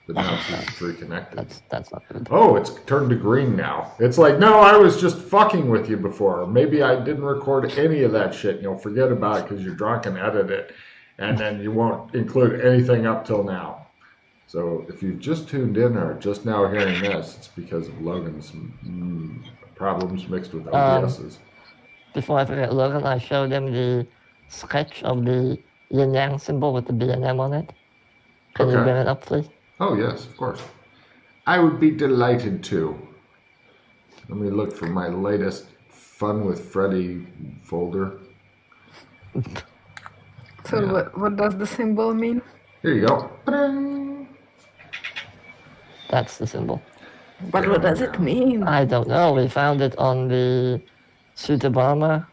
but now it's reconnected. That's not good. Oh, it's turned to green now. It's like, no, I was just fucking with you before. Maybe I didn't record any of that shit. And you'll forget about it because you're drunk and edit it, and then you won't include anything up till now. So if you've just tuned in or just now hearing this, it's because of Logan's problems mixed with OBS's. Before I forget, Logan, I showed him the sketch of the yin yang symbol with the B and M on it. Can you bring it up, please? Oh, yes, of course. I would be delighted to. Let me look for my latest Fun with Freddy folder. So yeah. What does the symbol mean? Here you go. Ta-da! That's the symbol. But what does it mean? I don't know. We found it on the suit of armor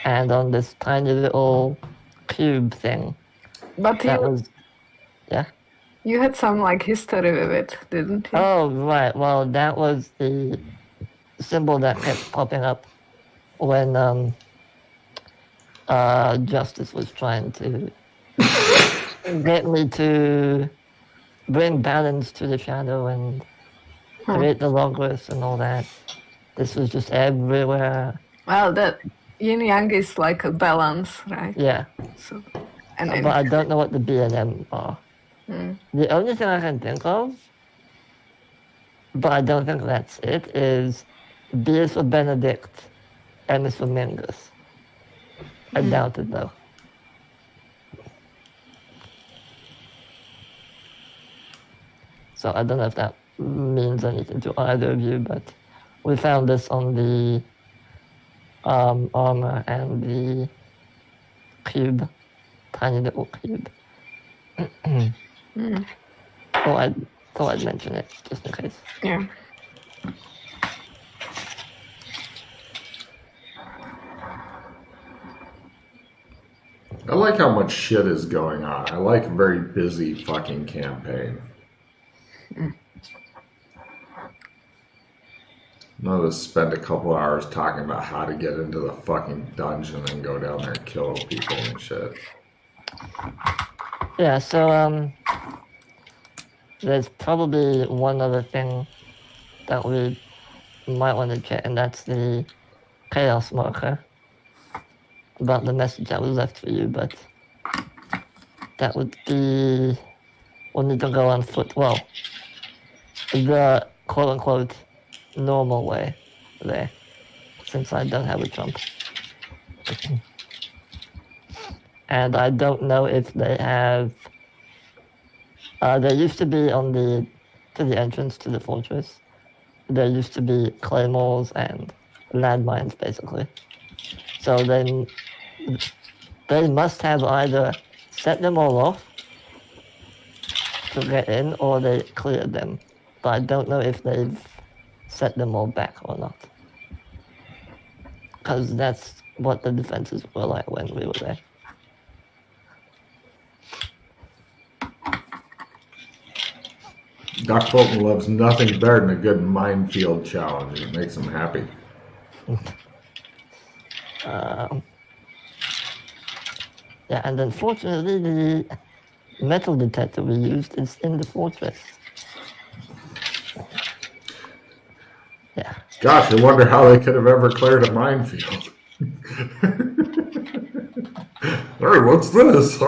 and on this tiny little cube thing. But that was, yeah? You had some like history with it, didn't you? Oh, right. Well, that was the symbol that kept popping up when Justice was trying to get me to bring balance to the shadow and create the logos and all that. This was just everywhere. Well, that yin-yang is like a balance, right? Yeah. So, but I don't know what the B and M are. The only thing I can think of, but I don't think that's it, is B is for Benedict, M is for Mingus. I doubt it, though. So I don't know if that means anything to either of you, but we found this on the armor and the cube, tiny little cube. Oh, I thought I'd mention it just in case. Yeah. I like how much shit is going on. I like a very busy fucking campaign. I'll just spend a couple hours talking about how to get into the fucking dungeon and go down there and kill people and shit. Yeah, so there's probably one other thing that we might want to check, and that's the chaos marker about the message that was left for you, but that would be, we'll need to go on foot. Well, the quote-unquote normal way there, since I don't have a trump. And I don't know if they have, there used to be on to the entrance to the fortress, there used to be claymores and landmines, basically. So they must have either set them all off to get in, or they cleared them. But I don't know if they've set them all back or not. Because that's what the defenses were like when we were there. Doc Bolton loves nothing better than a good minefield challenge. It makes him happy. Yeah, and unfortunately, the metal detector we used is in the fortress. Yeah. Gosh, I wonder how they could have ever cleared a minefield. Hey, what's this?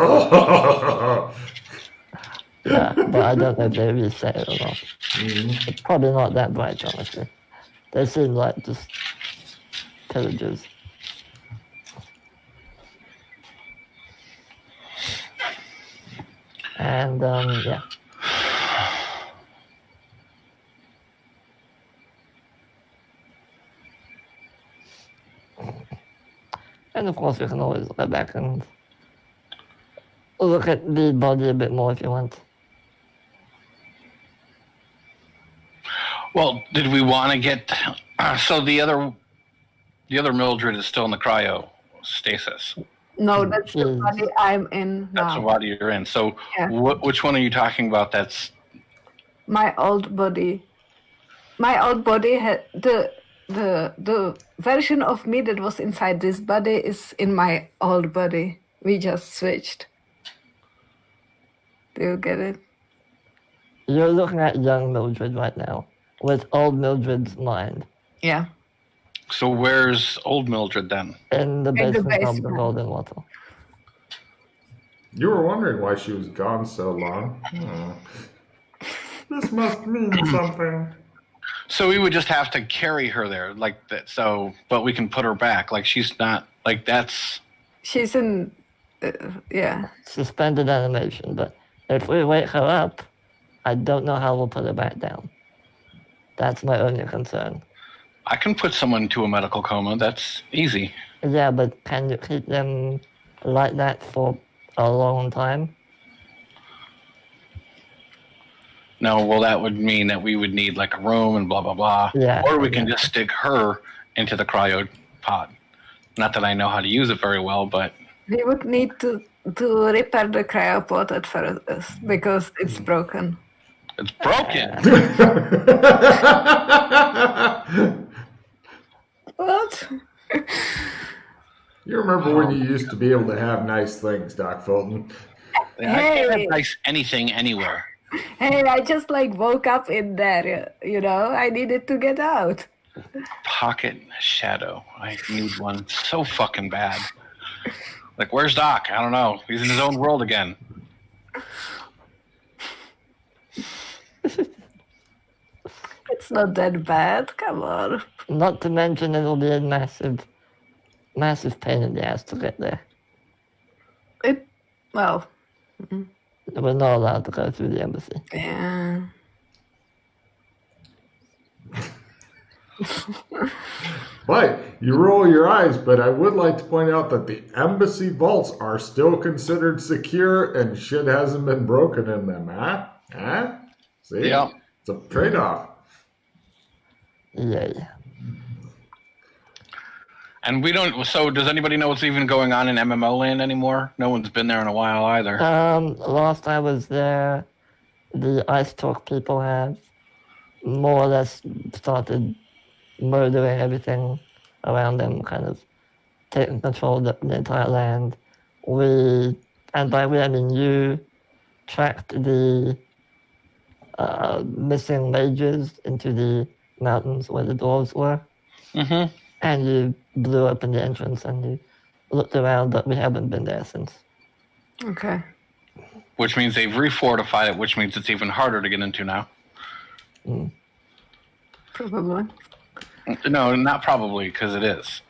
Yeah, but I don't know if they reset it or not. It's probably not that bright, honestly. They seem like just pillagers. And, yeah. And of course, we can always go back and look at the body a bit more if you want. Well, did we want to get... so the other Mildred is still in the cryo stasis. No, that's the body I'm in now. That's the body you're in. So yeah. Which one are you talking about? That's... My old body. My old body had... The version of me that was inside this body is in my old body. We just switched. Do you get it? You're looking at young Mildred right now, with old Mildred's mind. Yeah. So where's old Mildred then? In the In the basement of the basement. Golden Water. You were wondering why she was gone so long. This must mean something. So we would just have to carry her there, like that. So, but we can put her back. Like she's not like that's. She's in. Yeah. Suspended animation, but if we wake her up, I don't know how we'll put her back down. That's my only concern. I can put someone into a medical coma. That's easy. Yeah, but can you keep them like that for a long time? No, well, that would mean that we would need like a room and blah blah blah. Yeah. Or we can just stick her into the cryo pod. Not that I know how to use it very well, but We would need to repair the cryopod at first because it's broken. it's broken. What? You remember when you used to be able to have nice things, Doc Fulton? I can't have Hey. nice anything anywhere. Hey, I just like woke up in there, you know? I needed to get out. Pocket shadow. I need one so fucking bad. Like, where's Doc? I don't know. He's in his own world again. It's not that bad. Come on. Not to mention it'll be a massive pain in the ass to get there. Well, We're not allowed to go through the embassy. yeah. But you roll your eyes, but I would like to point out that the embassy vaults are still considered secure and shit hasn't been broken in them, huh? Huh? See? Yeah. It's a trade-off. Yeah. And we don't. So, does anybody know what's even going on in MMO land anymore? No one's been there in a while either. Last I was there, the Ice Talk people have more or less started murdering everything around them, kind of taking control of the entire land. And by we I mean you, tracked the missing mages into the mountains where the dwarves were. Mm-hmm. And you blew open the entrance and you looked around, but we haven't been there since. Okay. Which means they've refortified it, which means it's even harder to get into now. Probably. No, not probably, because it is.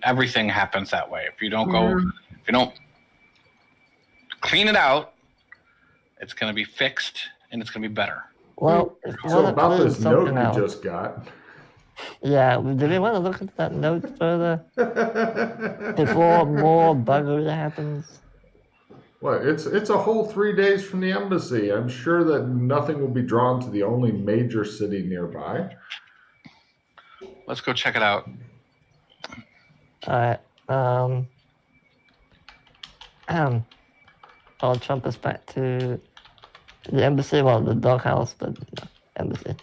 Everything happens that way. If you don't if you don't clean it out, it's going to be fixed and it's going to be better. Well, if you So want to about clean this note something you out, just got. yeah, do we want to look at that note further before more buggery happens? Well, it's a whole 3 days from the embassy. I'm sure that nothing will be drawn to the only major city nearby. Let's go check it out. Alright, I'll jump us back to the embassy, well, the doghouse, but embassy.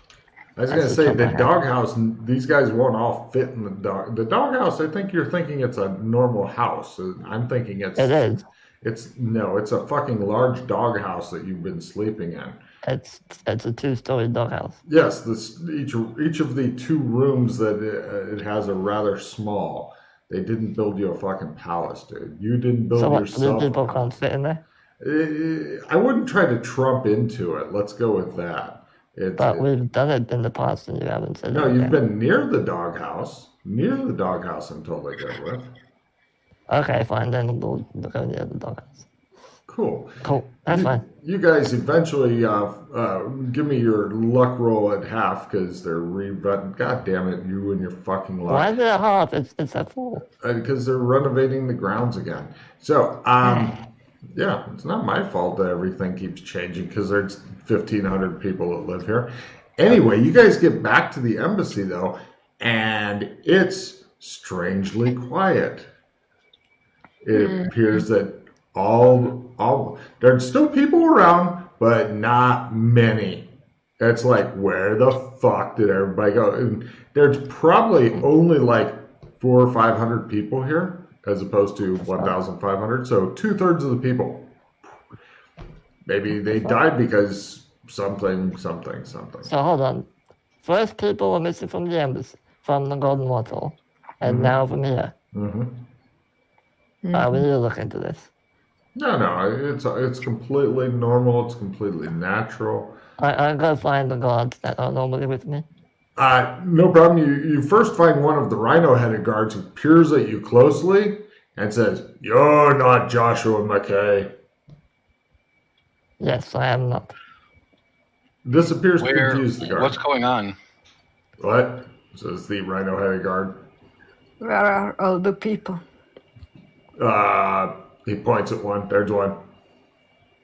I was going to That's say, the the trouble. doghouse, these guys won't all fit in the dog. The doghouse, I think you're thinking it's a normal house. I'm thinking It is. it's a fucking large doghouse that you've been sleeping in. It's a 2-story doghouse. Yes, each of the 2 rooms that it has are rather small. They didn't build you a fucking palace, dude. You didn't build So what, yourself. the people can't fit in there? I wouldn't try to trump into it. Let's go with that. But we've done it in the past and you haven't said No, anything. you've been near the doghouse. Near the doghouse, I'm totally good with. Okay, fine, then we'll go near the doghouse. Cool. Cool, that's fine. You guys eventually give me your luck roll at half because they're God damn it, you and your fucking luck. Why is it a half? It's a full. Because they're renovating the grounds again. So, yeah, it's not my fault that everything keeps changing because there's 1,500 people that live here. Anyway, you guys get back to the embassy though, and it's strangely quiet. It appears that all there's still people around, but not many. It's like, where the fuck did everybody go? And there's probably only like 400 or 500 people here, as opposed to 1,500. So 2/3 of the people. Maybe they died because something. So hold on. First people were missing from the embassy, from the Golden Waterhole, and now from here. Mm-hmm. We need to look into this. No, it's completely normal. It's completely natural. I gotta find the guards that are normally with me. No problem. You first find one of the rhino-headed guards who peers at you closely and says, "You're not Joshua McKay." Yes, I am not. This appears to confuse the guard. What's going on? What? Says the rhino-headed guard. Where are all the people? He points at one. There's one.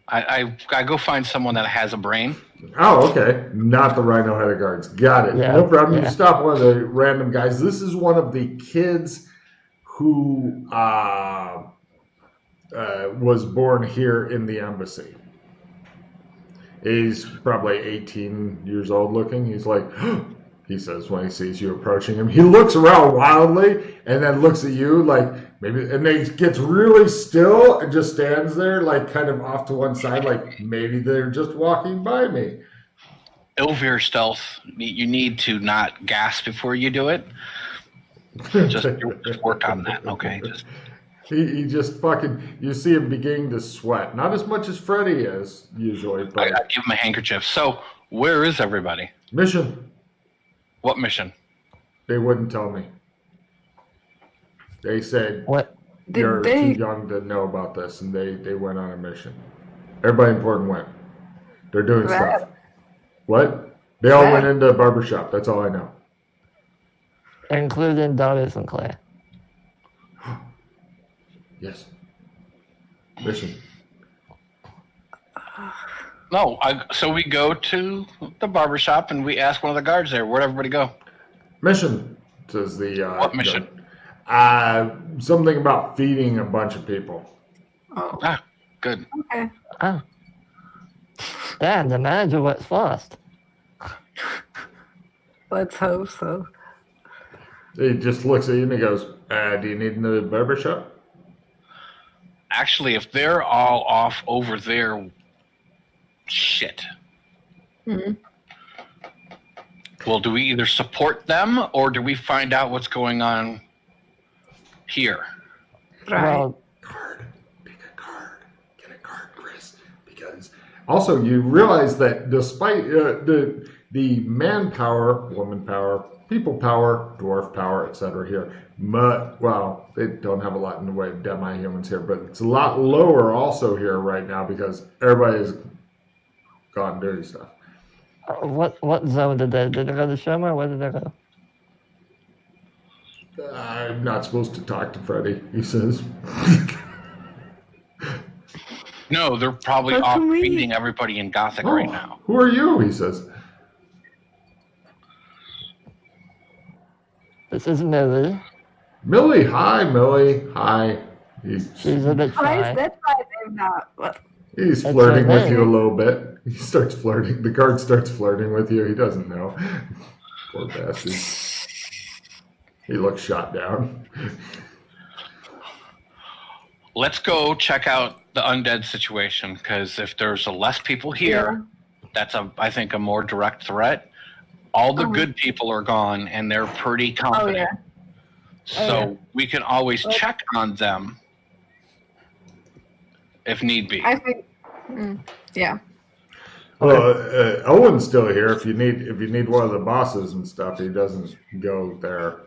I go find someone that has a brain. Oh, okay. Not the rhino-headed guards. Got it. Yeah, No problem. yeah. You stop one of the random guys. This is one of the kids who was born here in the embassy. He's probably 18 years old looking. He's like, he says when he sees you approaching him. He looks around wildly and then looks at you like maybe, and then he gets really still and just stands there like kind of off to one side like maybe they're just walking by me. Elvir stealth, you need to not gasp before you do it. Just work on that, okay? He just fucking, you see him beginning to sweat. Not as much as Freddy is usually, but. I give him a handkerchief. So, where is everybody? Mission. What mission? They wouldn't tell me. They said, What? you're too young to know about this, and they went on a mission. Everybody important went. They're doing stuff. What? They all went into a barbershop. That's all I know. Including Darius and Claire. Yes. Mission. No, so we go to the barbershop and we ask one of the guards there, where'd everybody go? Mission, says the... what mission? Something about feeding a bunch of people. Oh, Ah, good. okay. Oh. Damn, the manager works fast. Let's hope so. He just looks at you and he goes, do you need another barbershop? Actually, if they're all off over there, shit. Mm-hmm. Well, do we either support them or do we find out what's going on here? Right. Well, Card. Pick a card. Get a card, Chris. Because also you realize that despite the manpower, woman power, people power, dwarf power, etc. here, well, they don't have a lot in the way of demi-humans here, but it's a lot lower also here right now because everybody's gone doing stuff. what zone did they go to Shoma or where did they go? I'm not supposed to talk to Freddy, he says. No, they're probably But off to me- feeding everybody in Gothic right now. Who are you? He says. This is Millie. Millie, hi, Millie, hi. She's a bit Why shy. is that my name now? What? He's That's flirting her with you a name. little bit. He starts flirting. The guard starts flirting with you. He doesn't know. Poor bastard. He looks shot down. Let's go check out the undead situation because if there's less people here, that's I think a more direct threat. All the good people are gone and they're pretty confident. So we can always check on them if need be. I think, yeah. Well, Owen's still here. If you need one of the bosses and stuff, he doesn't go there.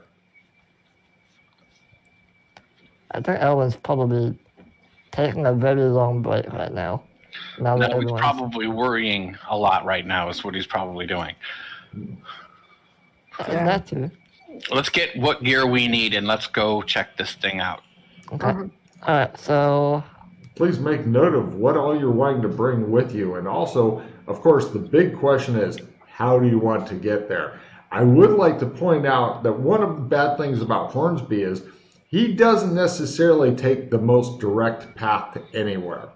I think Elwin's probably taking a very long break right now. Now that No, he's everyone's... probably worrying a lot right now is what he's probably doing. That too. Let's get what gear we need and let's go check this thing out. Okay. Alright, so... Please make note of what all you're wanting to bring with you. And also, of course, the big question is, how do you want to get there? I would like to point out that one of the bad things about Hornsby is he doesn't necessarily take the most direct path to anywhere.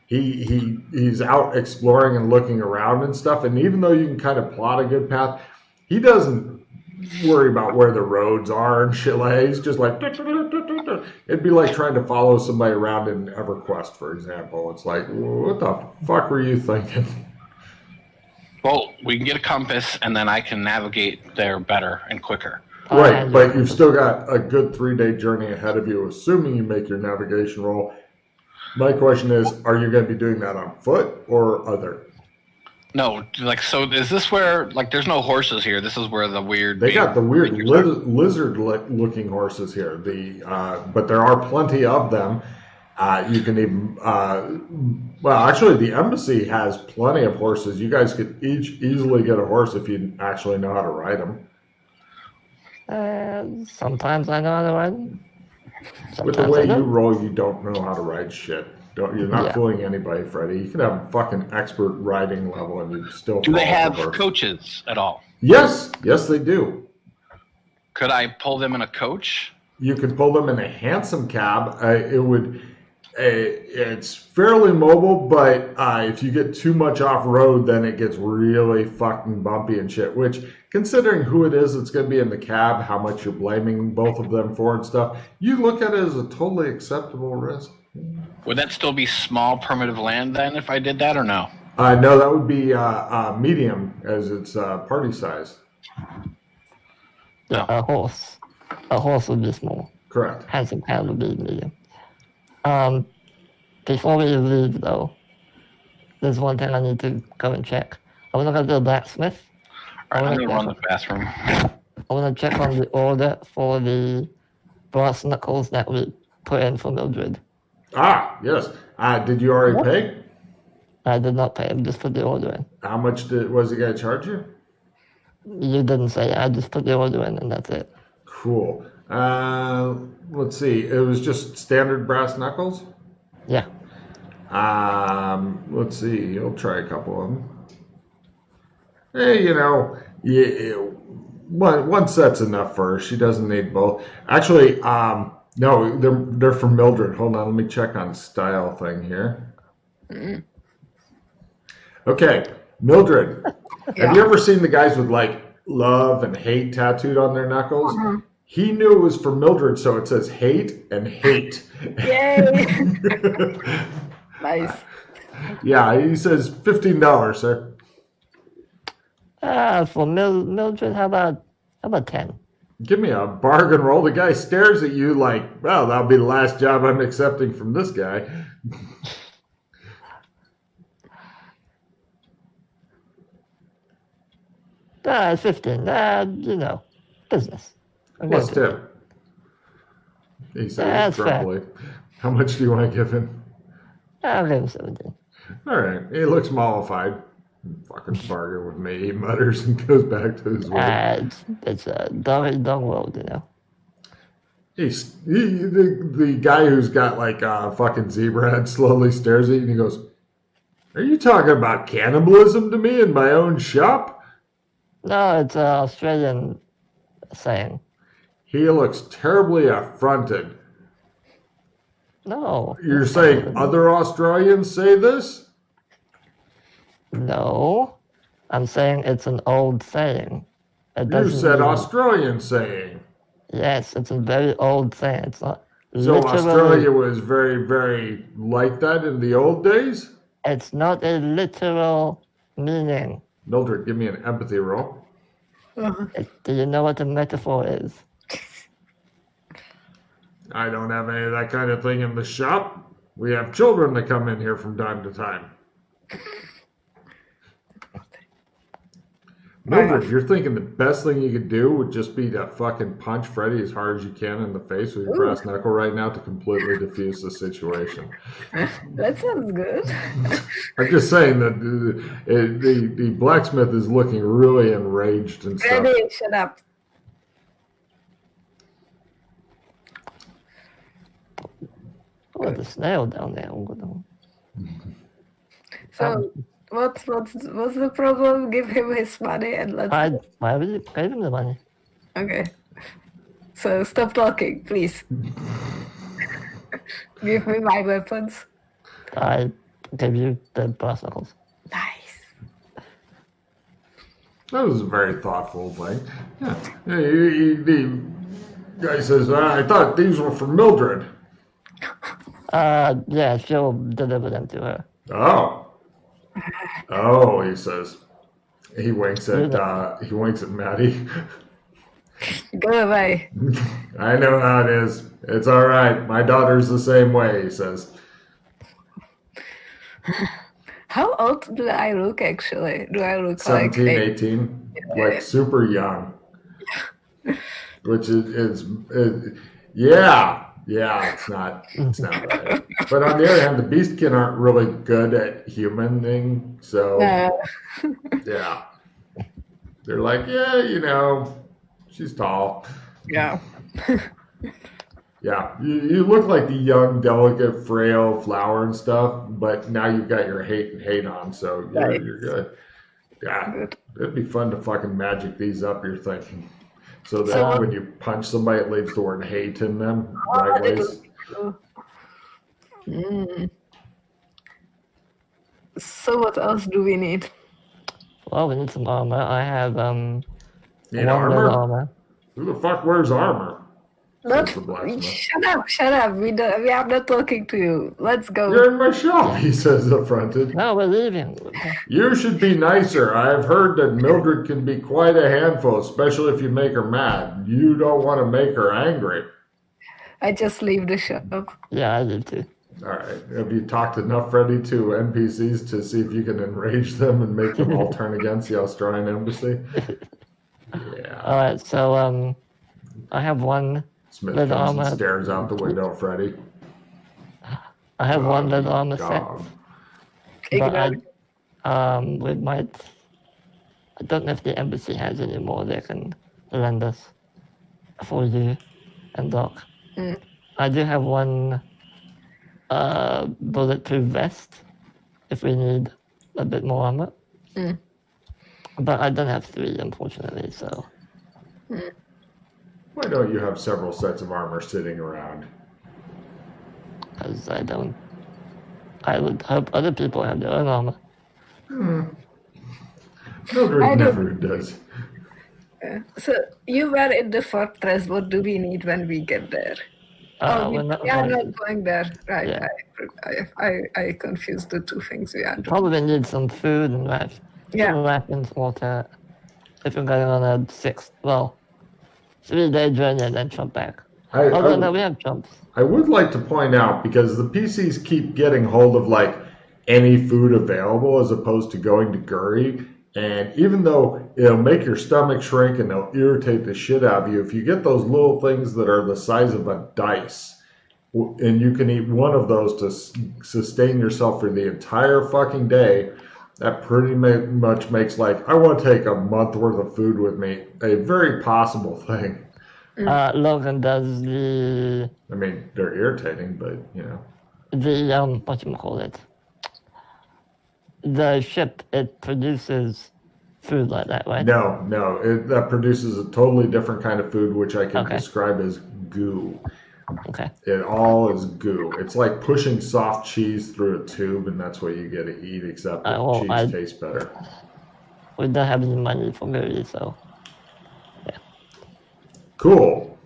He's out exploring and looking around and stuff. And even though you can kind of plot a good path, he doesn't worry about where the roads are and shit. Like, he's just like, it'd be like trying to follow somebody around in EverQuest, for example. It's like, what the fuck were you thinking? Well, we can get a compass, and then I can navigate there better and quicker. Right, but you've still got a good 3-day journey ahead of you, assuming you make your navigation roll. My question is, are you going to be doing that on foot or other? No, like, so is this where, like, there's no horses here? This is where the weird... They got the weird lizard-looking horses here. But there are plenty of them. You can even... well, actually, the embassy has plenty of horses. You guys could each easily get a horse if you actually know how to ride them. Sometimes I know how to ride them. With the way you roll, you don't know how to ride shit. You're not fooling anybody, Freddie. You can have a fucking expert riding level and you still... Do they have coaches at all? Yes, they do. Could I pull them in a coach? You could pull them in a hansom cab. It's fairly mobile, but if you get too much off-road, then it gets really fucking bumpy and shit, which, considering who it is that's going to be in the cab, how much you're blaming both of them for and stuff, you look at it as a totally acceptable risk. Would that still be small primitive land then if I did that or no? No, that would be medium as its party size. Yeah, a horse. A horse would be small. Correct. Handsome cab would be medium. Before we leave, though, there's one thing I need to go and check. I want to go to the blacksmith. All right, I'm going to run the bathroom. I want to check on the order for the brass knuckles that we put in for Mildred. Ah, yes. Did you already pay? I did not pay him, just put the order in. How much was he going to charge you? You didn't say. I just put the order in, and that's it. Cool. Let's see. It was just standard brass knuckles? Yeah. Let's see. He'll try a couple of them. Hey, one set's enough for her. She doesn't need both. Actually, no, they're from Mildred. Hold on, let me check on style thing here. Okay, Mildred. Have you ever seen the guys with like love and hate tattooed on their knuckles? Mm-hmm. He knew it was for Mildred, so it says hate and hate. Yay! Nice. Yeah, he says $15, sir. For Mildred, how about 10? Give me a bargain roll. The guy stares at you like, well, that'll be the last job I'm accepting from this guy. 15. Business. Plus tip. He says grumpily. How much do you want to give him? I'll give him 17. All right. He looks mollified. Fucking bargain with me, he mutters and goes back to his work. It's a dog world, The guy who's got like a fucking zebra head slowly stares at you and he goes, "Are you talking about cannibalism to me in my own shop?" No, it's an Australian saying. He looks terribly affronted. No. You're saying other Australians say this? No. I'm saying it's an old saying. You said Australian saying. Yes, it's a very old saying. It's not. So Australia was very, very like that in the old days? It's not a literal meaning. Mildred, give me an empathy roll. Do you know what a metaphor is? I don't have any of that kind of thing in the shop. We have children that come in here from time to time. Mildred, you're thinking the best thing you could do would just be to fucking punch Freddie as hard as you can in the face with your brass knuckle right now to completely diffuse the situation. That sounds good. I'm just saying that the blacksmith is looking really enraged and stuff. Freddie, shut up. Oh, the snail down there. So, what's the problem? Give him his money and let's. Why would you pay him the money? Okay. So stop talking, please. Give me my weapons. I give you the brass knuckles. Nice. That was a very thoughtful thing. Yeah. The guy says, I thought these were for Mildred. Yeah, she'll deliver them to her. Oh, he says. He winks at Maddie. Go away. I know how it is. It's all right. My daughter's the same way, he says. How old do I look actually? Do I look 17, like 18, like super young. Which yeah, it's not right. But on the other hand, the Beastkin aren't really good at humaning, so yeah. They're like, yeah, she's tall. Yeah. Yeah, you look like the young, delicate, frail flower and stuff, but now you've got your hate on, so you're good. Yeah, Good. it'd be fun to fucking magic these up, you're thinking. So that when you punch somebody, it leaves the word hate in them, right ways. So what else do we need? Well, we need some armor. I have Need one armor? armor. Who the fuck wears armor? Not, Says the blacksmith. shut up. We are not talking to you. Let's go. You're in my shop, he says affronted. No, we're leaving. You should be nicer. I've heard that Mildred can be quite a handful, especially if you make her mad. You don't want to make her angry. I just leave the shop. Yeah, I leave too. All right. Have you talked enough, Freddie, to NPCs to see if you can enrage them and make them all turn against the Australian embassy? Yeah. All right, so I have one Smith lead comes armor. and stares out the window at Freddie. I have one lead armor set, Dog. but we might. I don't know if the embassy has any more they can lend us for you and Doc. I do have one bulletproof vest if we need a bit more armor. But I don't have 3, unfortunately, so. Why don't you have several sets of armor sitting around? Because I don't. I would hope other people have their own armor. Mildred never does. So you were in the fortress. What do we need when we get there? We are not going there. Right. Yeah. I confused the two things we are doing. Probably need some food and rations, water. If we're going on a 3-day journey and then jump back. No, we have jumps. I would like to point out, because the PCs keep getting hold of like any food available as opposed to going to Guri, and even though it'll make your stomach shrink and they'll irritate the shit out of you, if you get those little things that are the size of a dice, and you can eat one of those to sustain yourself for the entire fucking day, that pretty much makes like, I want to take a month worth of food with me, a very possible thing. Logan does the... I mean, they're irritating, but, The, whatchamacallit? The ship, it produces food like that, right? No, that produces a totally different kind of food, which I can describe as goo. Okay. It all is goo. It's like pushing soft cheese through a tube, and that's what you get to eat, except cheese tastes better. We don't have any money for Guri, so... Cool.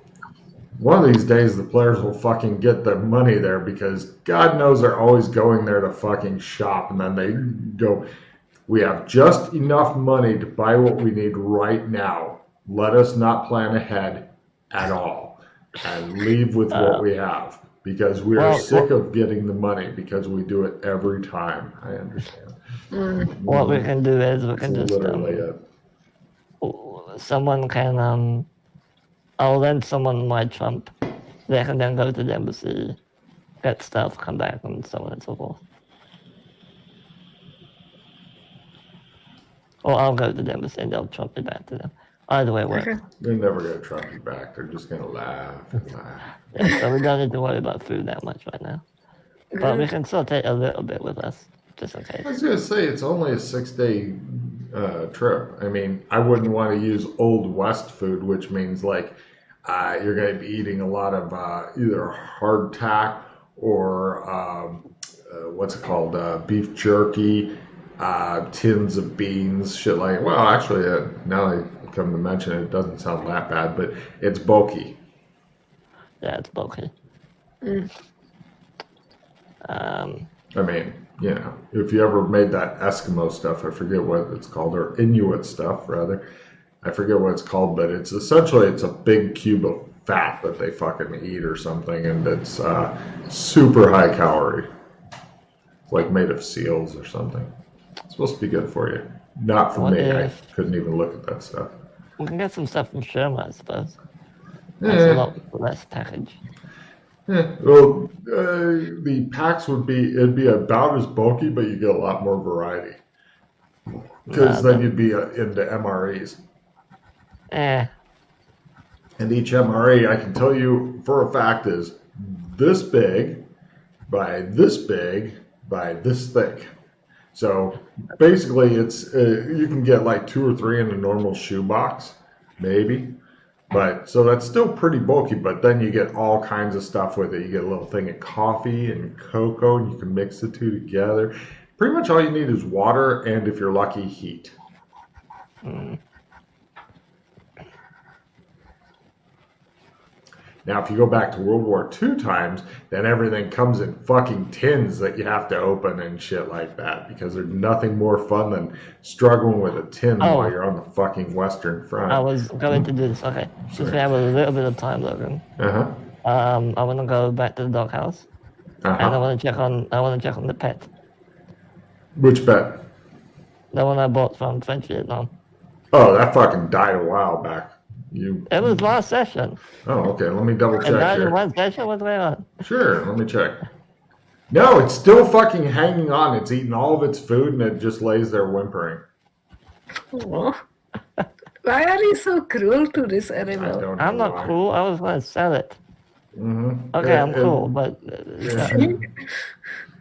One of these days, the players will fucking get their money there, because God knows they're always going there to fucking shop, and then they go, we have just enough money to buy what we need right now. Let us not plan ahead at all and leave with what we have, because we are sick of getting the money, because we do it every time. I understand. What we can do is we can That's just... literally it. Someone can... I'll lend someone my trump. They can then go to the embassy, get stuff, come back, and so on and so forth. Or I'll go to the embassy and they'll trump me back to them. Either way works. They're never going to trump you back. They're just going to laugh and laugh. Yeah, so we don't need to worry about food that much right now. But we can still take a little bit with us, just in case. I was going to say, it's only a 6-day trip. I mean, I wouldn't want to use Old West food, which means like you're going to be eating a lot of either hardtack or what's it called, beef jerky. tins of beans, shit like. Well, actually, now I come to mention it, it doesn't sound that bad, but it's bulky. Yeah, it's bulky. I mean, you know, if you ever made that Eskimo stuff, I forget what it's called, or Inuit stuff rather. I forget what it's called, but it's essentially it's a big cube of fat that they fucking eat or something, and it's super high calorie. It's like made of seals or something. It's supposed to be good for you. Not for me. I couldn't even look at that stuff. We can get some stuff from Sherma, I suppose. That's a lot less package. Yeah, well, the packs it'd be about as bulky, but you get a lot more variety. Because then you'd be into MREs. And each MRE, I can tell you for a fact, is this big by this big by this thick. So basically, it's you can get like 2 or 3 in a normal shoebox, maybe. But so that's still pretty bulky, but then you get all kinds of stuff with it. You get a little thing of coffee and cocoa, and you can mix the two together. Pretty much all you need is water, and if you're lucky, heat. Now, if you go back to World War II times, then everything comes in fucking tins that you have to open and shit like that, because there's nothing more fun than struggling with a tin while you're on the fucking Western Front. I was going to do this. Okay, since we have a little bit of time, Logan. I want to go back to the doghouse, and I want to check on the pet. Which pet? The one I bought from French Vietnam. Oh, that fucking died a while back. It was last session. Oh, okay. Let me double check here. One session? What's going on? Sure. Let me check. No, it's still fucking hanging on. It's eating all of its food and it just lays there whimpering. Oh. Why are you so cruel to this animal? I'm not cruel. I was going to sell it. Okay, I'm cool, but...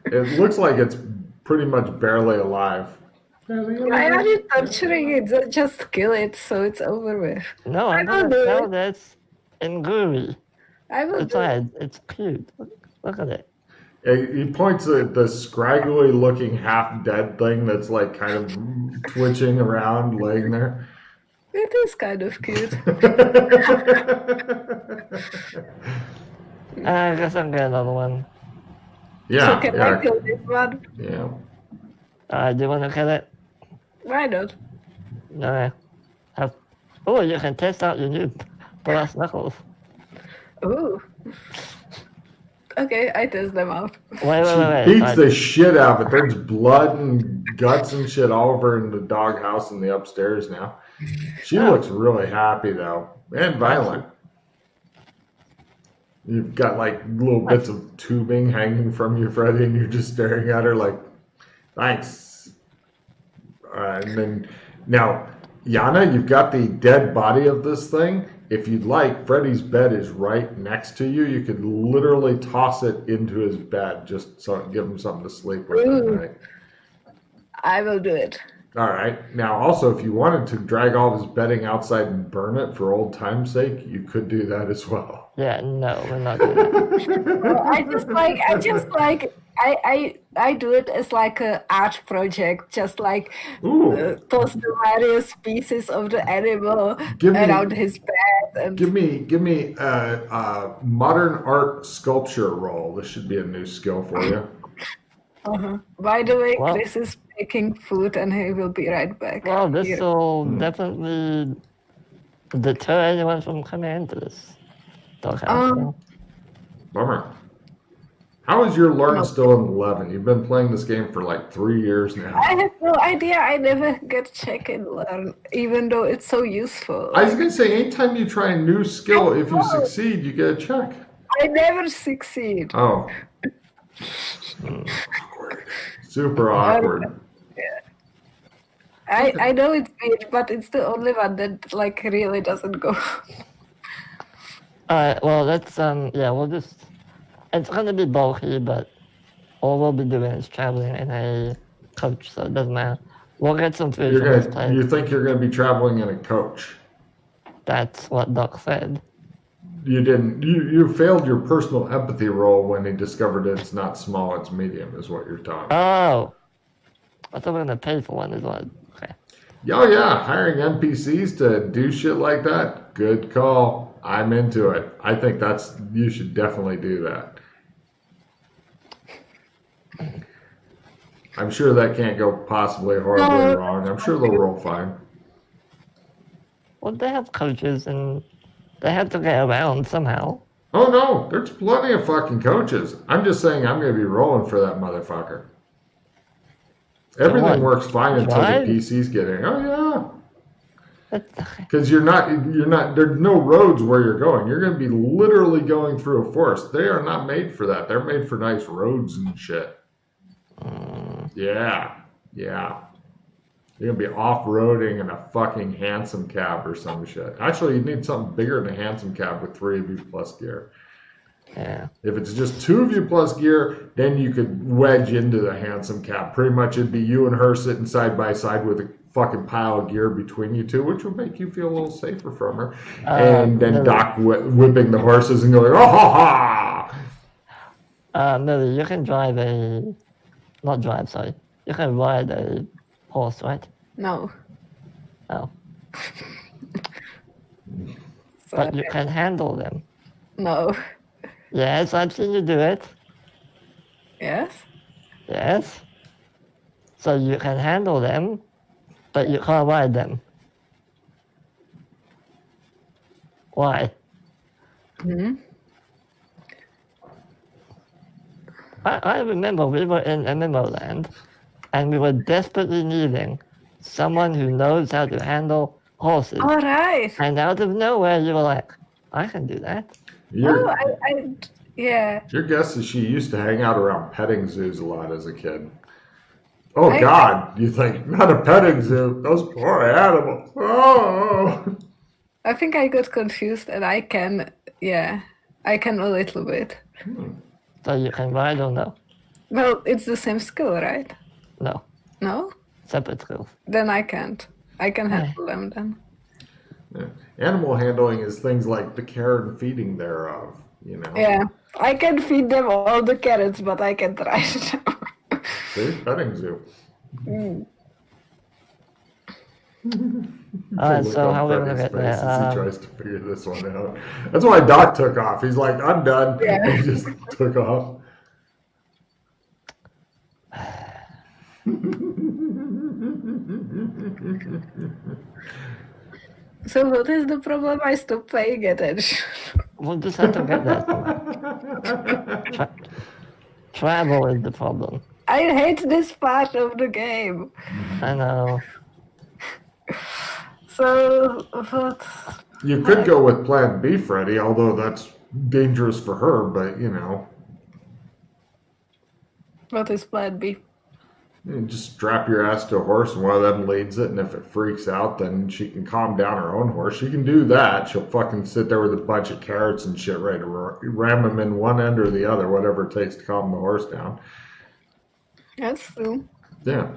It looks like it's pretty much barely alive. Why are you torturing it? Just kill it so it's over with. No, I'm going to sell this in Guri. I will It's cute. Look at it. He points at the scraggly looking half dead thing that's like kind of twitching around, laying there. It is kind of cute. I guess I'll get another one. Yeah. So can I kill this one? Yeah. Do you want to kill it? Why not? No. Oh, you can test out your new brass knuckles. Ooh. Okay, I test them out. Wait. She beats the shit out of it. There's blood and guts and shit all over in the doghouse in the upstairs now. She looks really happy though, and violent. You've got like little bits of tubing hanging from you, Freddy, and you're just staring at her like, thanks. And then now, Yana, you've got the dead body of this thing. If you'd like, Freddy's bed is right next to you. You could literally toss it into his bed just so give him something to sleep with at night. I will do it. All right. Now, also, if you wanted to drag all of his bedding outside and burn it for old time's sake, you could do that as well. Yeah, no, we're not doing that. Well, I do it as like an art project, just like toss the various pieces of the animal around his bed. And give me a modern art sculpture roll. This should be a new skill for you. By the way, Chris is making food and he will be right back. Well, this will definitely deter anyone from coming into this doghouse. Bummer. How is your learn still in 11? You've been playing this game for like 3 years now. I have no idea. I never get check and learn, even though it's so useful. I was going to say, anytime you try a new skill, if you succeed, you get a check. I never succeed. Oh. Super awkward. I know it's weird, but it's the only one that like really doesn't go. Alright, well let's we'll just it's gonna be bulky, but all we'll be doing is traveling in a coach, so it doesn't matter. We'll get some food from this place. You think you're gonna be traveling in a coach? That's what Doc said. You didn't. You failed your personal empathy roll when he discovered it's not small, it's medium, is what you're talking. Oh. I thought we were going to pay for one as well. Okay. Oh yeah, hiring NPCs to do shit like that. Good call. I'm into it. I think you should definitely do that. I'm sure that can't go possibly horribly wrong. I'm sure they'll roll fine. Well, they have coaches and they have to get around somehow. Oh no, there's plenty of fucking coaches. I'm just saying I'm going to be rolling for that motherfucker. Everything works fine until the PCs get in. Oh yeah. Because you're not, there's no roads where you're going. You're going to be literally going through a forest. They are not made for that. They're made for nice roads and shit. Yeah. You're going to be off-roading in a fucking hansom cab or some shit. Actually, you need something bigger than a hansom cab with 3 of you plus gear. Yeah. If it's just 2 of you plus gear, then you could wedge into the hansom cab. Pretty much it'd be you and her sitting side by side with a fucking pile of gear between you two, which would make you feel a little safer from her. And then Doc whipping the horses and going, oh ha ha! Millie, you can drive you can ride a horse, right? No. Oh. But you can handle them. No. Yes, I've seen you do it. Yes? Yes. So you can handle them, but you can't ride them. Why? I remember we were in MMO land, and we were desperately needing someone who knows how to handle horses. All right. And out of nowhere, you were like, I can do that. Yeah. Your guess is she used to hang out around petting zoos a lot as a kid. Oh, God. You think, not a petting zoo. Those poor animals. Oh. I think I got confused, and I can a little bit. So you can ride or no? Well, it's the same skill, right? No. No? Separate skills. Then I can't. I can handle them then. Yeah. Animal handling is things like the care and feeding thereof, you know? Yeah. I can feed them all the carrots, but I can't ride them. See? Petting zoo. So how are we going to get there? He tries to figure this one out. That's why Doc took off. He's like, I'm done. Yeah. He just took off. So what is the problem? I stopped paying attention. We'll just have to get there. Travel is the problem. I hate this part of the game. I know. So, what? You could go with Plan B, Freddy, although that's dangerous for her, but, you know. What is Plan B? You just strap your ass to a horse and one of them leads it, and if it freaks out, then she can calm down her own horse. She can do that. She'll fucking sit there with a bunch of carrots and shit ready to ram them in one end or the other, whatever it takes to calm the horse down. That's true. Yeah.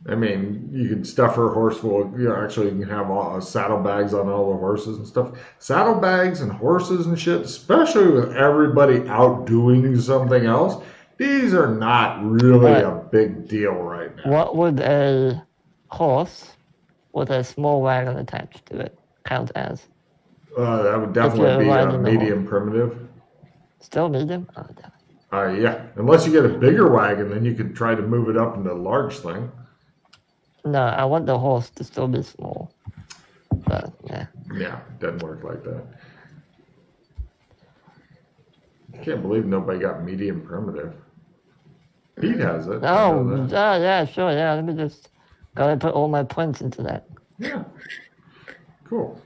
I mean, you can stuff her horse full of, actually you can have saddlebags on all the horses and stuff. Saddlebags and horses and shit, especially with everybody out doing something else, these are not really a big deal right now. What would a horse with a small wagon attached to it count as? That would definitely be a medium primitive. Still medium? Oh, damn. Yeah. Unless you get a bigger wagon, then you could try to move it up into a large thing. No, I want the horse to still be small. But, yeah. Yeah, it doesn't work like that. I can't believe nobody got medium primitive. Pete has it. Oh, yeah, sure, yeah. Let me just go and put all my points into that. Yeah. Cool.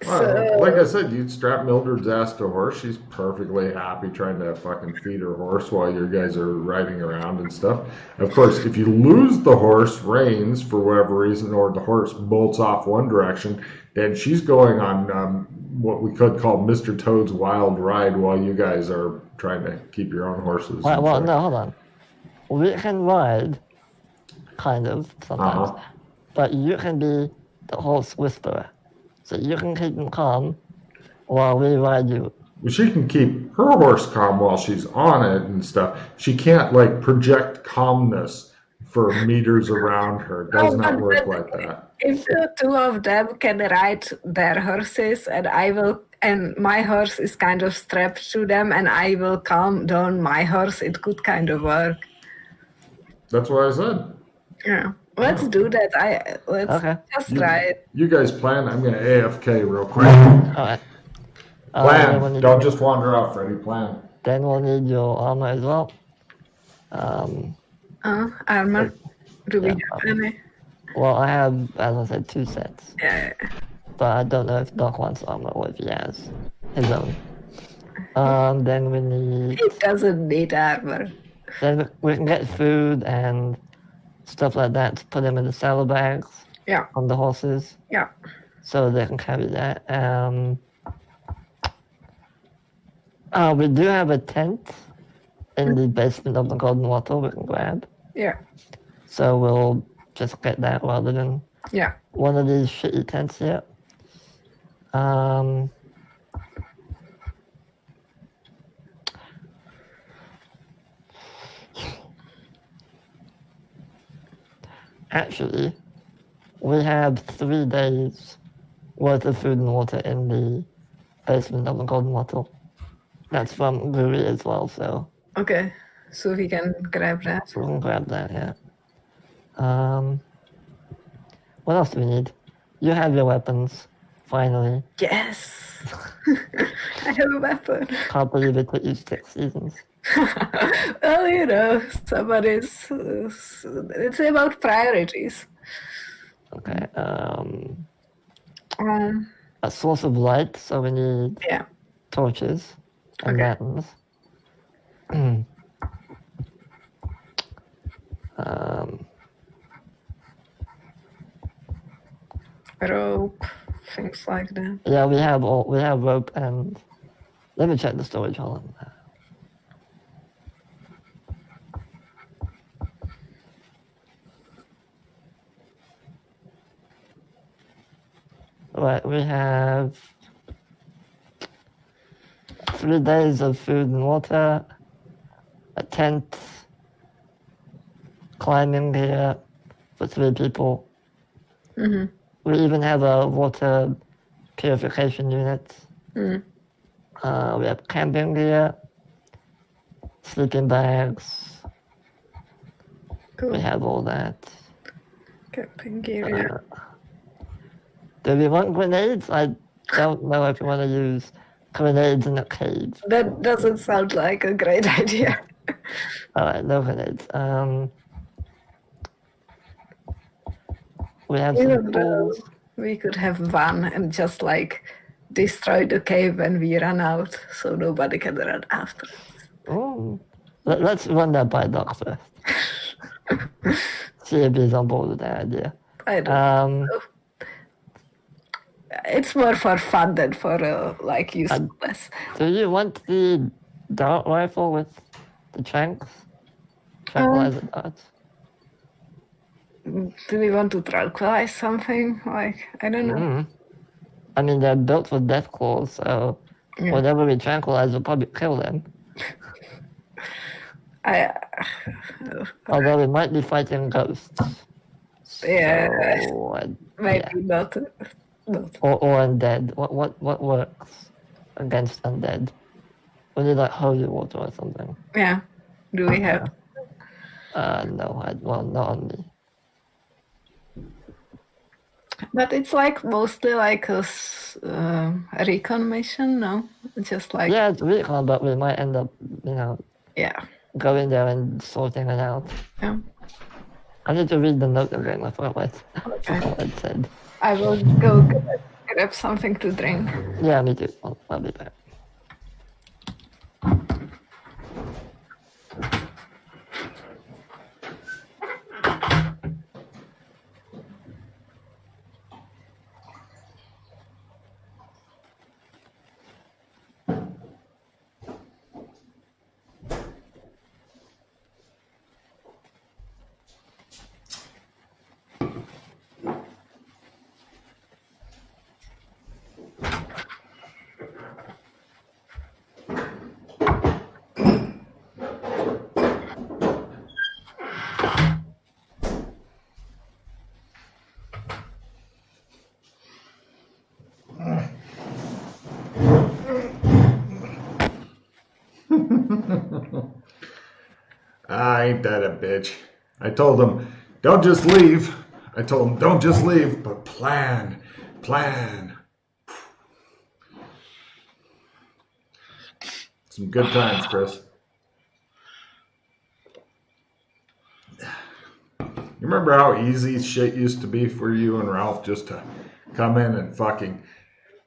Well, like I said, you'd strap Mildred's ass to a horse. She's perfectly happy trying to fucking feed her horse while you guys are riding around and stuff. Of course, if you lose the horse reins for whatever reason, or the horse bolts off one direction, then she's going on what we could call Mr. Toad's wild ride while you guys are trying to keep your own horses. Well, no, hold on. We can ride, kind of, sometimes. But you can be the horse whisperer. So you can keep them calm while we ride you. Well, she can keep her horse calm while she's on it and stuff. She can't, like, project calmness for meters around her. It does not work but like that. if the two of them can ride their horses, and my horse is kind of strapped to them, and I will calm down my horse, it could kind of work. That's what I said. Yeah, let's do that. Let's Okay. just try it. You guys plan. I'm going to AFK real quick. All right. Plan. Then Don't just wander out, Freddy. Plan. Then we'll need your armor as well. Armor. Do we have any? Well, I have, as I said, 2 sets. Yeah. But I don't know if Doc wants armor or if he has his own. Then we need... It doesn't need armor. Then we can get food and stuff like that to put them in the saddle bags. Yeah. On the horses. Yeah. So they can carry that. We do have a tent in the basement of the Golden Wattle we can grab. Yeah. So we'll just get that rather than one of these shitty tents here. Actually, we have 3 days worth of food and water in the basement of the Golden Wattle. That's from Guri as well, so. Okay, so we can grab that. So we can grab that, yeah. What else do we need? You have your weapons, finally. Yes! I have a weapon. Can't believe it took you 6 seasons. Well, you know, it's about priorities. Okay, a source of light, so we need torches and lanterns. Rope, things like that. Yeah, we have rope and let me check the storage. Hold on. Right, we have 3 days of food and water, a tent, climbing gear for 3 people. Mm-hmm. We even have a water purification unit. Mm. We have camping gear, sleeping bags. Cool. We have all that. Camping gear. Do we want grenades? I don't know if we want to use grenades in a cave. That doesn't sound like a great idea. Alright, no grenades. We have some tools. We could have one and just like destroy the cave when we run out so nobody can run after us. Oh, let's run that by Doc first. See if he's on board with that idea. I don't know. It's more for fun than for usefulness. Do you want the dart rifle with the tranquilizer darts? Do we want to tranquilize something? Like, I don't know. Mm. I mean, they're built for death claws, so whatever we tranquilize will probably kill them. Although we might be fighting ghosts. Yeah. So, maybe not. Or undead. What works against undead? We need like holy water or something. Yeah. Do we have? No. Not on me. But it's like mostly like a recon mission, no? Just like it's recon, but we might end up, going there and sorting it out. Yeah. I need to read the note again. I forgot what it said. I will go grab something to drink. Yeah, me too. I'll be back. Ain't that a bitch? I told him, don't just leave. I told him, don't just leave, but plan. Some good times, Chris. You remember how easy shit used to be for you and Ralph just to come in and fucking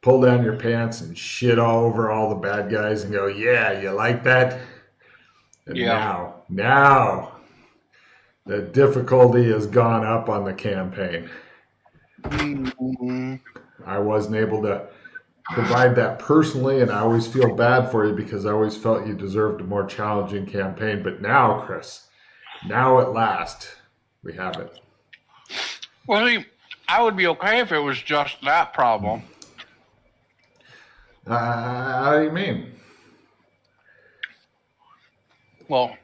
pull down your pants and shit all over all the bad guys and go, yeah, you like that? And now the difficulty has gone up on the campaign. Mm-hmm. I wasn't able to provide that personally, and I always feel bad for you because I always felt you deserved a more challenging campaign. But now, Chris, now at last, we have it. Well, see, I would be okay if it was just that problem. How do you mean? Well,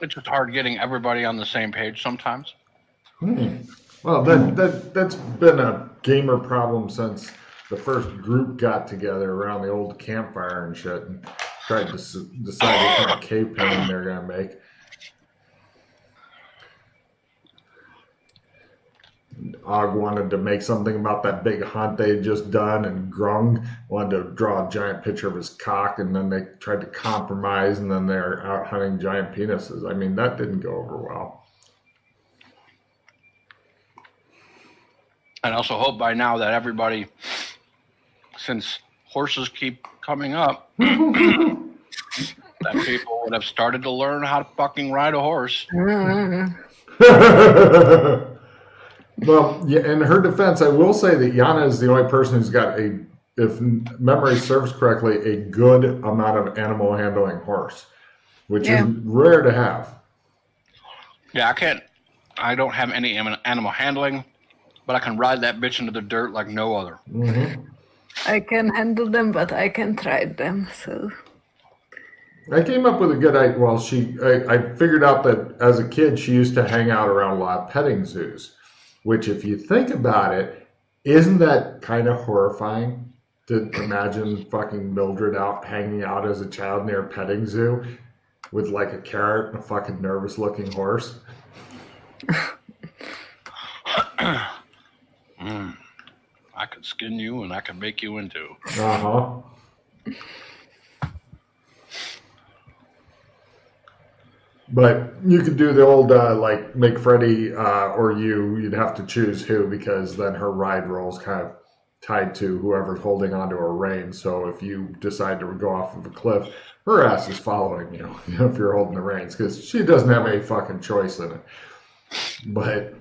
it's just hard getting everybody on the same page sometimes. Well, that's been a gamer problem since the first group got together around the old campfire and shit and tried to decide what kind of cave painting they're going to make. Og wanted to make something about that big hunt they had just done, and Grung wanted to draw a giant picture of his cock, and then they tried to compromise, and then they're out hunting giant penises. I mean, that didn't go over well. I also hope by now that everybody, since horses keep coming up, that people would have started to learn how to fucking ride a horse. Well, yeah, in her defense, I will say that Yana is the only person who's got if memory serves correctly, a good amount of animal handling horse, which is rare to have. Yeah, I don't have any animal handling, but I can ride that bitch into the dirt like no other. Mm-hmm. I can handle them, but I can't ride them, so... I came up with a good idea. Well, I figured out that as a kid, she used to hang out around a lot of petting zoos, which, if you think about it, isn't that kind of horrifying to imagine fucking Mildred hanging out as a child near a petting zoo with like a carrot and a fucking nervous looking horse? I could skin you and I could make you into. Uh-huh. But you could do the old, like, make Freddie or you'd have to choose who, because then her ride roll is kind of tied to whoever's holding onto her rein. So if you decide to go off of a cliff, her ass is following you, if you're holding the reins, because she doesn't have any fucking choice in it. But,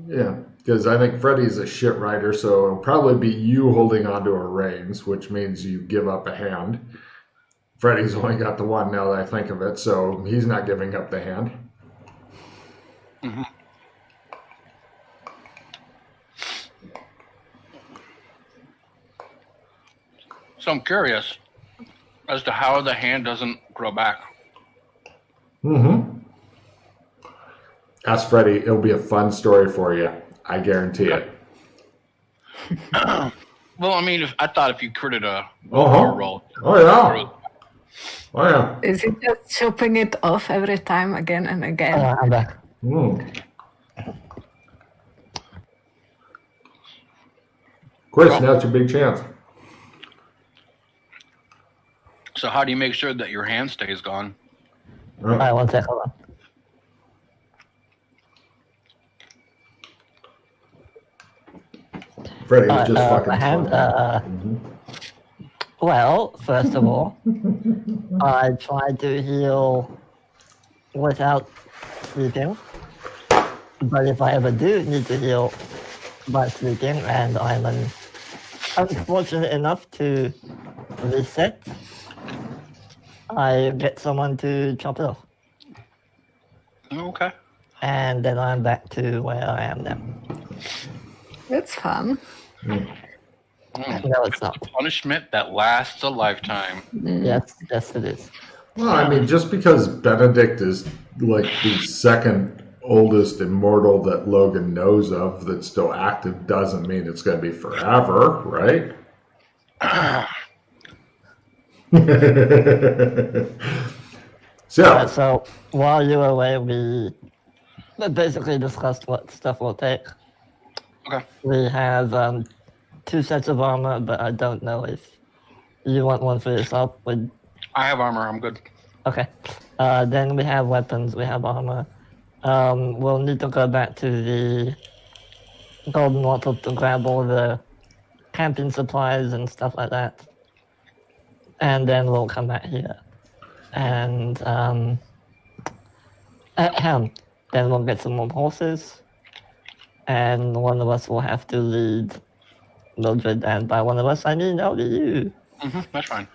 yeah, because I think Freddie's a shit rider, so it'll probably be you holding onto her reins, which means you give up a hand. Freddie's only got the one now that I think of it, so he's not giving up the hand. Mm-hmm. So I'm curious as to how the hand doesn't grow back. Mm-hmm. Ask Freddie. It'll be a fun story for you. I guarantee it. Well, I mean, I thought if you critted a roll. Oh, yeah. Oh, yeah. Is he just chopping it off every time, again and again? I'm back. Chris, now's your big chance. So how do you make sure that your hand stays gone? All right, one sec, hold on. Freddie was just fucking hand, Well, first of all, I try to heal without sleeping. But if I ever do need to heal by sleeping, and I'm unfortunate enough to reset, I get someone to chop it off. Okay. And then I'm back to where I am now. It's fun. No, it's not. Punishment that lasts a lifetime. Yes, it is. Well, I mean, just because Benedict is like the second oldest immortal that Logan knows of that's still active doesn't mean it's going to be forever, right? So, So while you were away, we basically discussed what stuff we'll take. Okay. We have 2 sets of armor, but I don't know if you want one for yourself. I have armor. I'm good. Okay. Then we have weapons. We have armor. We'll need to go back to the Golden Wattle to grab all the camping supplies and stuff like that. And then we'll come back here. And then we'll get some more horses. And one of us will have to lead Mildred. And by one of us, I mean that'll be you. That's fine.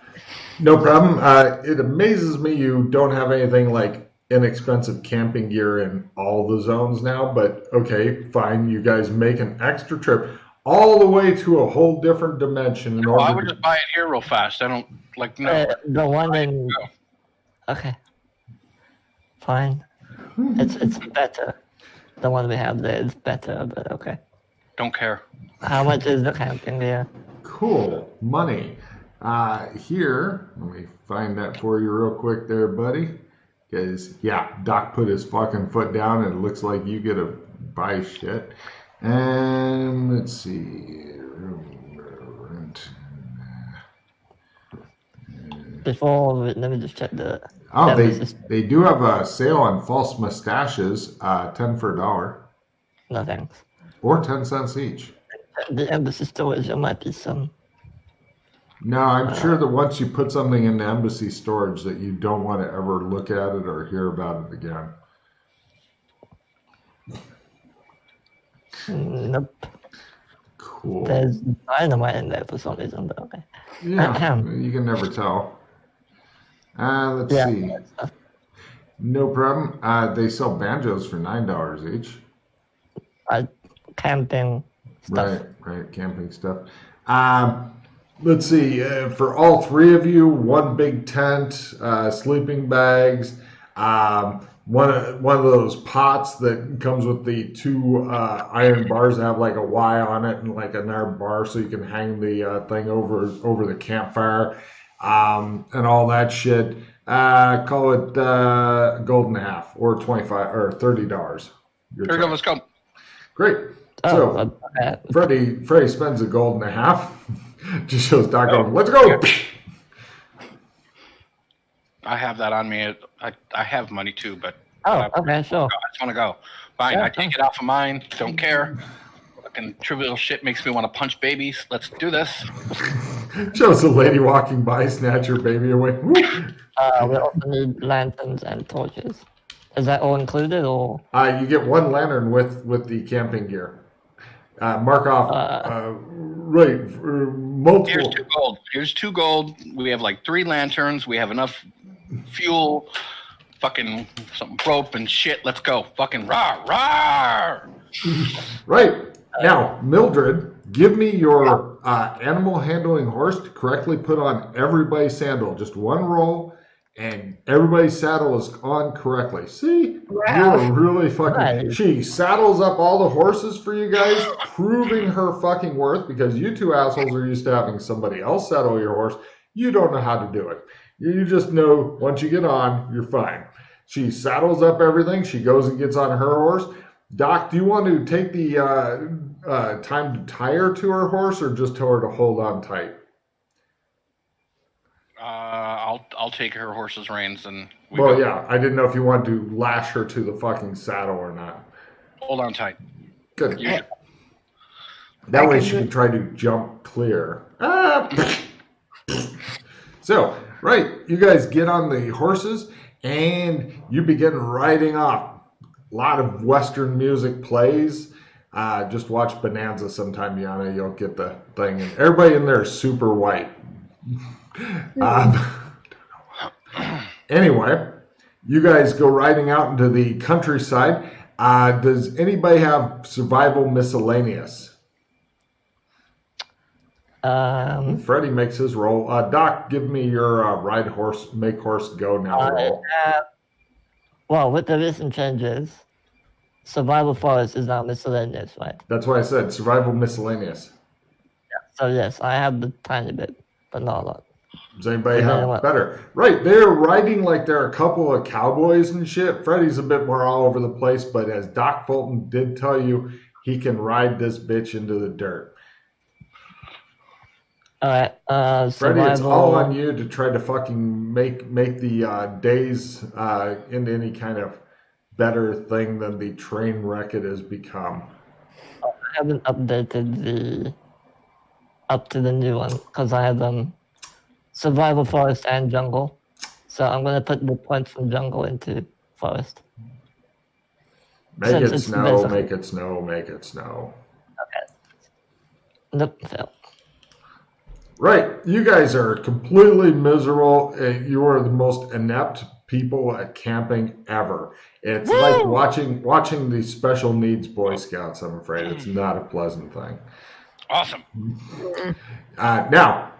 no problem. It amazes me you don't have anything like inexpensive camping gear in all the zones now, but okay, fine. You guys make an extra trip all the way to a whole different dimension in order I would just buy it here real fast. I don't like no. The one in. Okay. Fine. It's better. The one we have there is better, but okay. Don't care. How much is the camping gear? Cool money. Here, let me find that for you real quick there, buddy. Because, yeah, Doc put his fucking foot down and it looks like you get to buy shit. And let's see. Let me just check the. Oh, they do have a sale on false mustaches, 10 for $1. No thanks. Or 10 cents each. The embassy storage, there might be some. No, I'm sure that once you put something in the embassy storage that you don't want to ever look at it or hear about it again. Nope. Cool. There's dynamite in there for some reason, but okay. Yeah, you can never tell. Let's see. No problem. They sell banjos for $9 each. Camping stuff. Right, camping stuff. Let's see. For all 3 of you, 1 big tent, sleeping bags, one of those pots that comes with the 2 iron bars that have like a Y on it and like another bar so you can hang the thing over the campfire, and all that shit. Call it gold and a half, or $25 or $30. Here we go. Let's go. Great. So Freddie spends a gold and a half. Just shows Doc going, let's go. I have that on me. I have money too, but okay, sure. I just want to go. Fine, I take it off of mine. Don't care. Fucking trivial shit makes me want to punch babies. Let's do this. Shows a lady walking by, snatch her baby away. We also need lanterns and torches. Is that all included, or? You get 1 lantern with the camping gear. Mark off. Multiple. Here's 2 gold. We have like 3 lanterns. We have enough fuel. Fucking some rope and shit. Let's go. Fucking rah rah. Right. Now, Mildred, give me your animal handling horse to correctly put on everybody's sandal. Just 1 roll, and everybody's saddle is on correctly. See? Wow. You're really fucking... Nice. She saddles up all the horses for you guys, proving her fucking worth, because you 2 assholes are used to having somebody else saddle your horse. You don't know how to do it. You just know once you get on, you're fine. She saddles up everything. She goes and gets on her horse. Doc, do you want to take the time to tie her to her horse, or just tell her to hold on tight? I'll take her horse's reins and. Yeah, I didn't know if you wanted to lash her to the fucking saddle or not. Hold on tight. Good. That way she can try to jump clear. So, right, you guys get on the horses and you begin riding off. A lot of Western music plays. Just watch Bonanza sometime, Yana. You'll get the thing. And everybody in there is super white. Anyway, you guys go riding out into the countryside. Does anybody have survival miscellaneous? Freddie makes his roll. Doc, give me your ride horse, make horse go now roll. Well, with the recent changes, survival forest is now miscellaneous, right? That's why I said survival miscellaneous. Yes. So yes, I have the tiny bit, but not a lot. Does anybody But have then what? better? Right, they're riding like they're a couple of cowboys and shit. Freddy's a bit more all over the place, but as Doc Fulton did tell you, he can ride this bitch into the dirt. All right. Freddy, Survival. it's all on you to try to fucking make the days into any kind of better thing than the train wreck it has become. I haven't updated up to the new one because I have survival, forest, and jungle. So I'm gonna put the points from jungle into forest. Make Since it it's snow, basically- make it snow, make it snow. Nope, fail. Right, you guys are completely miserable. You are the most inept people at camping ever. It's like watching the special needs Boy Scouts. I'm afraid it's not a pleasant thing. Awesome. Now,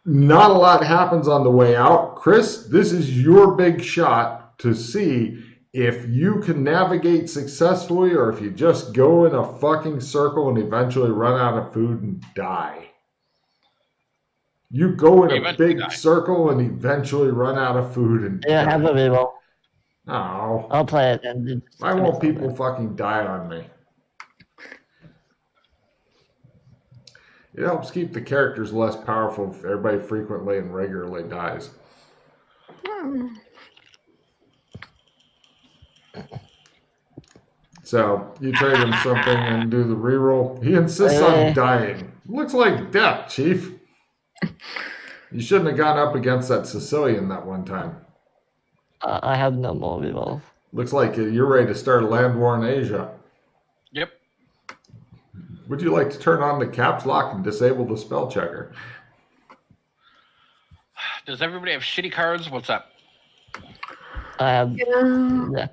not a lot happens on the way out. Chris, this is your big shot to see if you can navigate successfully or if you just go in a fucking circle and eventually run out of food and die. You go in a big circle and eventually run out of food and Yeah, die. have a reroll. Oh. I'll play it and. Why won't people fucking die on me? It helps keep the characters less powerful if everybody frequently and regularly dies. So, you trade him something and do the reroll. He insists on dying. Looks like death, Chief. You shouldn't have gone up against that Sicilian that one time. I have no more rerolls. Looks like you're ready to start a land war in Asia. Yep. Would you like to turn on the caps lock and disable the spell checker? Does everybody have shitty cards? What's up? I have. Yeah.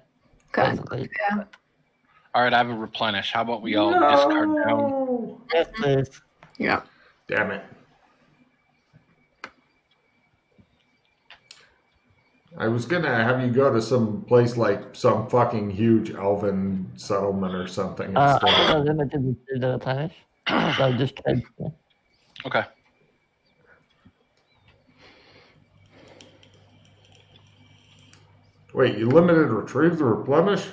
Basically. Yeah. All right, I have a replenish. How about we all discard down? Yes, please. Yeah. Damn it. I was gonna have you go to some place like some fucking huge elven settlement or something instead. I'm limited to the replenish, so just trade. Okay. Wait, you limited retrieve the replenish?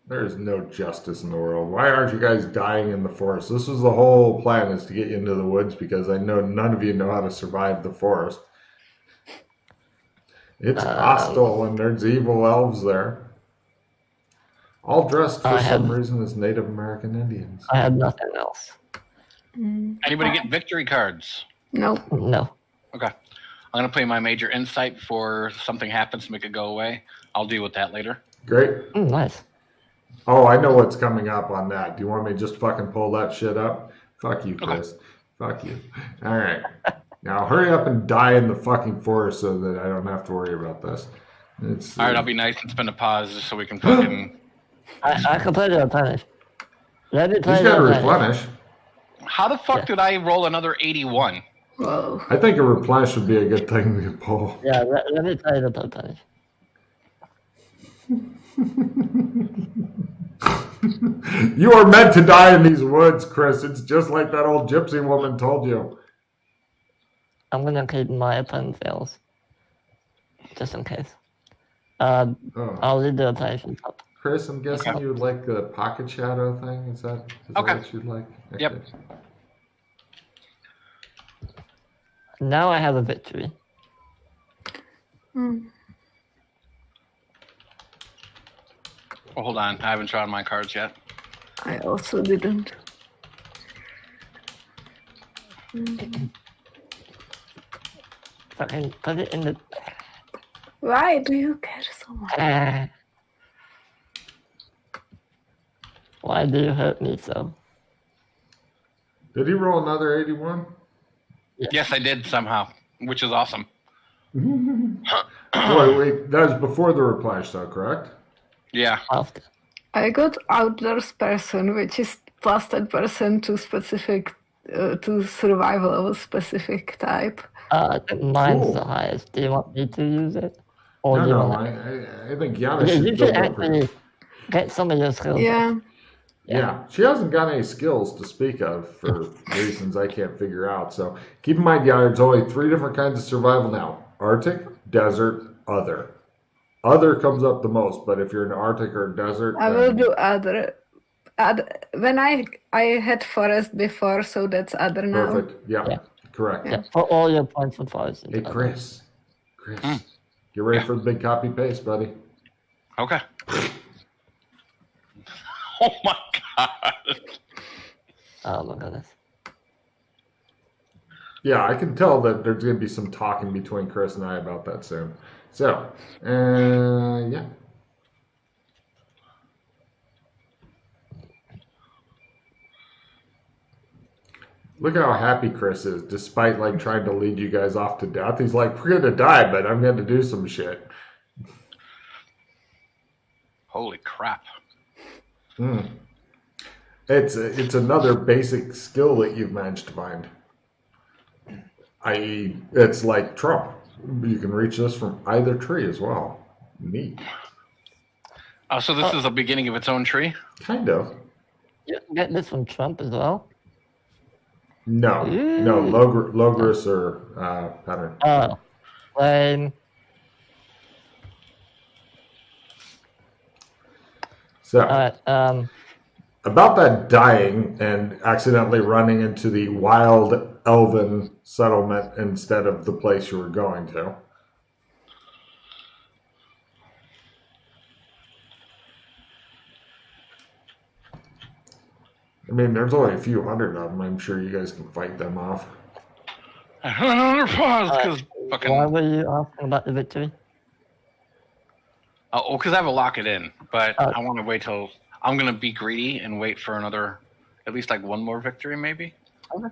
There's no justice in the world. Why aren't you guys dying in the forest? This was the whole plan, is to get you into the woods because I know none of you know how to survive the forest. It's hostile and there's evil elves there. All dressed for some reason as Native American Indians. I have nothing else. Anybody get victory cards? Nope. No. Okay. I'm going to play my major insight before something happens to make it go away. I'll deal with that later. Great. Nice. Oh, I know what's coming up on that. Do you want me to just fucking pull that shit up? Fuck you, Chris. Okay. Fuck you. All right. Now hurry up and die in the fucking forest so that I don't have to worry about this. All right, I'll be nice and spend a pause just so we can fucking... I can play the replenish. Let me play He's the got to replenish. replenish. How the fuck did I roll another 81? Whoa. I think a replenish would be a good thing to pull. Yeah, let me play the replenish. You are meant to die in these woods, Chris. It's just like that old gypsy woman told you. I'm gonna keep my opponent fails. Just in case. I'll leave the replenish on top. Chris, I'm guessing you would like the pocket shadow thing? Is that what you'd like? Okay. Yep. Now I have a victory. Oh, hold on. I haven't drawn my cards yet. I also didn't. Fucking put it in the... Why do you care so much? Why do you hurt me so? Did he roll another 81? Yes, I did somehow, which is awesome. Wait, that was before the replenish, though, correct? Yeah. After. I got Outdoors Person, which is plus 10% to specific, to survival of a specific type. I think mine's Cool. the highest. Do you want me to use it? Or No, do you no, want I think Yana Because should you go should for actually get some of your skills. Yeah. Yeah, she hasn't got any skills to speak of for reasons I can't figure out. So keep in mind, yeah, there's only 3 different kinds of survival now: Arctic, desert, other. Other comes up the most, but if you're in the Arctic or desert, I will then do other. When I had forest before, so that's other now. perfect. Yeah, Yeah. correct. Yeah, put all your points in forest. Hey, Chris, get ready for the big copy paste, buddy. Okay. Oh my god. Oh my goodness. Yeah, I can tell that there's going to be some talking between Chris and I about that soon. So, yeah. Look how happy Chris is, despite like trying to lead you guys off to death. He's like, "We're gonna die, but I'm going to do some shit." Holy crap. It's another basic skill that you've managed to find. I.e., it's like Trump. You can reach this from either tree as well. Neat. Oh, so this is the beginning of its own tree? Kind of. You can get this from Trump as well. No, Logris or pattern. Oh, lame. So, Alright, about that dying and accidentally running into the wild elven settlement instead of the place you were going to. I mean, there's only a few hundred of them. I'm sure you guys can fight them off. I went under pause because why were you asking about the victory? Oh, because I have a lock it in, but Oh. I want to wait till I'm gonna be greedy and wait for another, at least like one more victory, maybe. Okay.